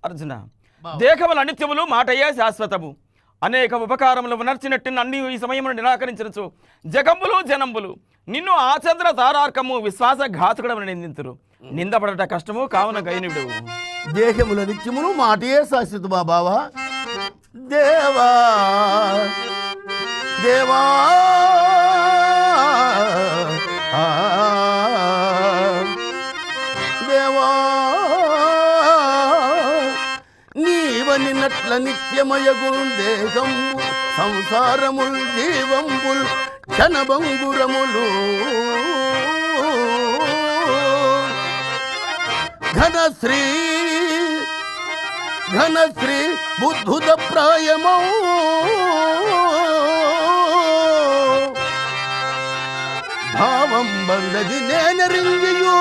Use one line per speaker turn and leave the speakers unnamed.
అర్జున దేహములు అనిత్యములు మాటయే శాశ్వతము అనేక ఉపకారములు నర్చినట్టు అన్ని ఈ సమయంలో నిరాకరించవచ్చు జగంబులు జనంబులు నిన్ను ఆచంద్ర తారార్కము విశ్వాసఘాతుకుడమని నిందింతురు నిందపడట కష్టము కావున గైనుడు
దేహముల నిత్యములు మాటయే శాశ్వతమా బావా దేవా దేవా దేవా నీవనినట్ల నిత్యమయగురు దేహంబు సంసారముల్ జీవంబుల్ క్షణభంగురములు ఘనశ్రీ బుద్ధుద ప్రాయమౌ భావం బందది నేనరింగియు